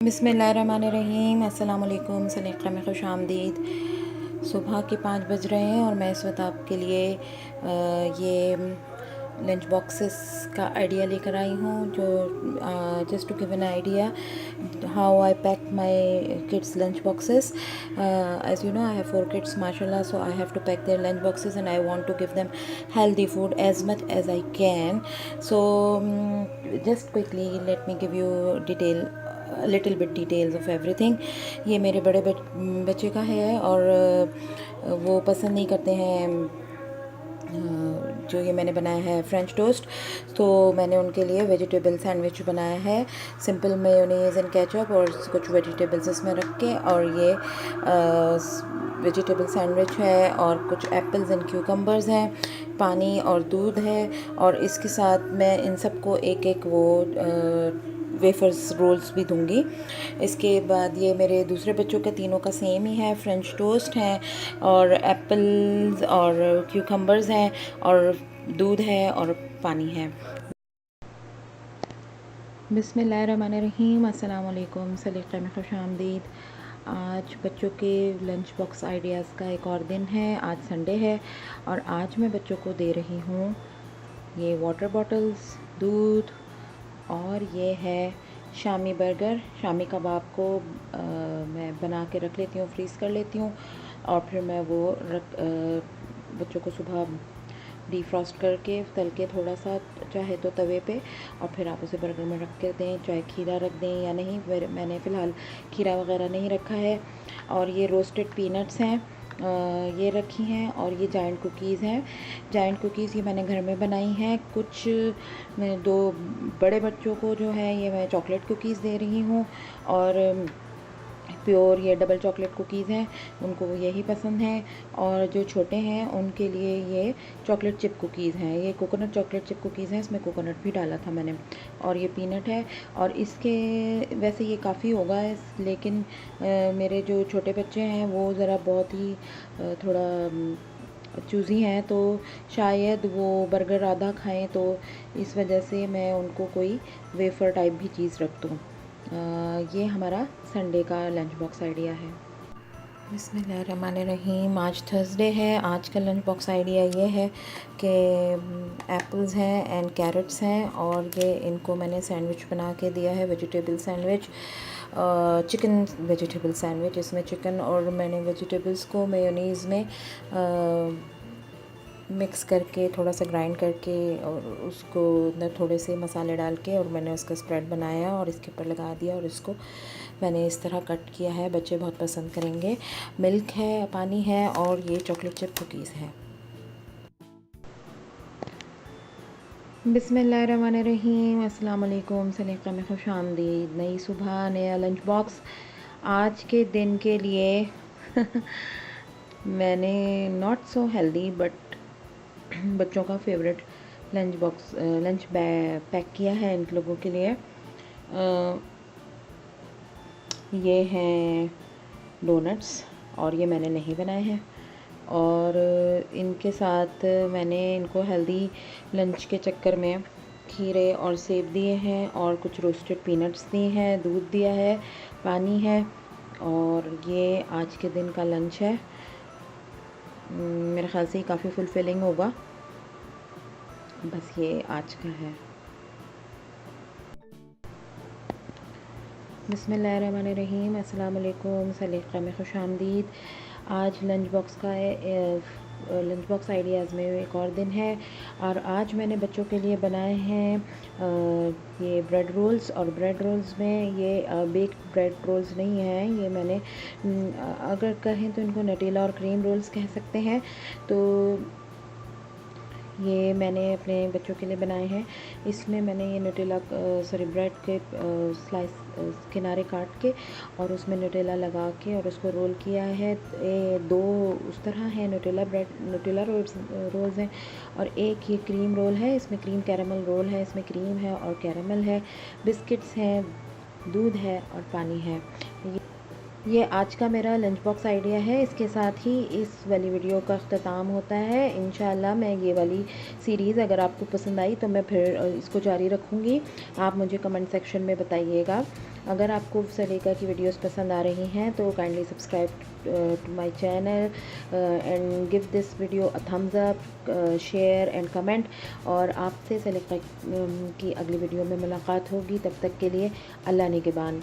बिस्मिल्लाहिर्रहमानिर्रहीम, अस्सलाम वालेकुम, सलीक़ा में खुश आमदीद। सुबह के 5 बज रहे हैं और मैं इस वक्त आपके लिए ये लंच बॉक्सेस का आइडिया लेकर आई हूँ, जो just to give an idea how I pack my kids lunch boxes. As you know, I have 4 kids माशाल्लाह, so I have to pack their lunch boxes and I want to give them healthy food as much as I can. So just quickly let me give you little bit details of everything. ये मेरे बड़े बच्चे का है और वो पसंद नहीं करते हैं जो ये मैंने बनाया है फ्रेंच टोस्ट। तो मैंने उनके लिए वेजिटेबल सैंडविच बनाया है, सिंपल मेयोनीज एंड केचप और कुछ वेजिटेबल्स इसमें रख के। और ये वेजिटेबल सैंडविच है और कुछ एप्पल्स एंड क्यूकम्बर्स हैं, पानी और दूध है। और इसके साथ मैं इन सबको एक एक वो वेफर्स रोल्स भी दूंगी। इसके बाद ये मेरे दूसरे बच्चों के तीनों का सेम ही है, फ्रेंच टोस्ट हैं और एप्पल्स और क्यूकम्बर्स हैं और दूध है और पानी है। बिस्मिल्लाहिर्रहमानिर्रहीम, अस्सलाम वालेकुम, सलीक़ा में खुश आमदीद। आज बच्चों के लंच बॉक्स आइडियाज़ का एक और दिन है। आज संडे है और आज मैं बच्चों को दे रही हूँ ये वाटर बॉटल्स, दूध, और ये है शामी बर्गर। शामी कबाब को मैं बना के रख लेती हूँ, फ्रीज़ कर लेती हूँ और फिर मैं वो बच्चों को सुबह डीफ्रॉस्ट करके तल के थोड़ा सा, चाहे तो तवे पे, और फिर आप उसे बर्गर में रख के दें, चाहे खीरा रख दें या नहीं। मैंने फ़िलहाल खीरा वगैरह नहीं रखा है। और ये रोस्टेड पीनट्स हैं, ये रखी हैं। और ये जायंट कुकीज़ हैं। जायंट कुकीज़ ये मैंने घर में बनाई हैं। कुछ मैं 2 बड़े बच्चों को जो है ये मैं चॉकलेट कुकीज़ दे रही हूँ और प्योर ये डबल चॉकलेट कुकीज़ हैं, उनको यही पसंद है। और जो छोटे हैं उनके लिए ये चॉकलेट चिप कुकीज़ हैं। ये कोकोनट चॉकलेट चिप कुकीज़ हैं, इसमें कोकोनट भी डाला था मैंने। और ये पीनट है। और इसके वैसे ये काफ़ी होगा लेकिन मेरे जो छोटे बच्चे हैं वो ज़रा बहुत ही थोड़ा चूज़ी हैं, तो शायद वो बर्गर आधा खाएं, तो इस वजह से मैं उनको कोई वेफ़र टाइप भी चीज़ रख दूँ। ये हमारा संडे का लंच बॉक्स आइडिया है। बिस्मिल्लाहिर्रहमानिर्रहीम, आज थर्सडे है। आज का लंच बॉक्स आइडिया ये है कि एप्पल्स हैं एंड कैरेट्स हैं और ये इनको मैंने सैंडविच बना के दिया है, vegetable sandwich, chicken vegetable sandwich. इसमें चिकन और मैंने वेजिटेबल्स को मेयोनीज़ में मिक्स करके, थोड़ा सा ग्राइंड करके और उसको अंदर थोड़े से मसाले डाल के और मैंने उसका स्प्रेड बनाया और इसके ऊपर लगा दिया और इसको मैंने इस तरह कट किया है। बच्चे बहुत पसंद करेंगे। मिल्क है, पानी है और ये चॉकलेट चिप कुकीज़ है। बिस्मिल्लाहिर्रहमानिर्रहीम, अस्सलाम वालेकुम, सलीक़ा में खुश आमदीद। नई सुबह, नया लंच बॉक्स। आज के दिन के लिए मैंने नॉट सो हेल्दी बट बच्चों का favourite lunch box lunch pack किया है इन लोगों के लिए। ये हैं डोनट्स और ये मैंने नहीं बनाए हैं। और इनके साथ मैंने इनको हेल्दी लंच के चक्कर में खीरे और सेब दिए हैं और कुछ रोस्टेड पीनट्स दिए हैं, दूध दिया है, पानी है। और ये आज के दिन का लंच है। मेरे ख़्याल से काफ़ी फुलफिलिंग होगा। बस ये आज का है। बिस्मिल्लाहिर्रहमानिर्रहीम, अस्सलाम वालेकुम, सलीक़ा में खुश आमदीद। आज लंच बॉक्स का लंच बॉक्स आइडियाज़ में एक और दिन है और आज मैंने बच्चों के लिए बनाए हैं ये ब्रेड रोल्स। और ब्रेड रोल्स में ये बेक्ड ब्रेड रोल्स नहीं हैं, ये मैंने अगर कहें तो इनको नटेला और क्रीम रोल्स कह सकते हैं। तो ये मैंने अपने बच्चों के लिए बनाए हैं। इसमें मैंने ये नटेला ब्रेड के स्लाइस किनारे काट के और उसमें नटेला लगा के और उसको रोल किया है। 2 उस तरह है नटेला रोल्स हैं और एक ये क्रीम रोल है। इसमें क्रीम कैरामल रोल है, इसमें क्रीम है और कैरामल है, बिस्किट्स हैं, दूध है और पानी है। ये आज का मेरा लंच बॉक्स आइडिया है। इसके साथ ही इस वाली वीडियो का अख्ताम होता है। इंशाल्लाह मैं ये वाली सीरीज़ अगर आपको पसंद आई तो मैं फिर इसको जारी रखूँगी। आप मुझे कमेंट सेक्शन में बताइएगा। अगर आपको सलीका की वीडियोस पसंद आ रही हैं तो kindly subscribe to my channel and give this video a thumbs up, share and comment. और आपसे सलीका की अगली वीडियो में मुलाकात होगी। तब तक के लिए अल्लाह निगहबान।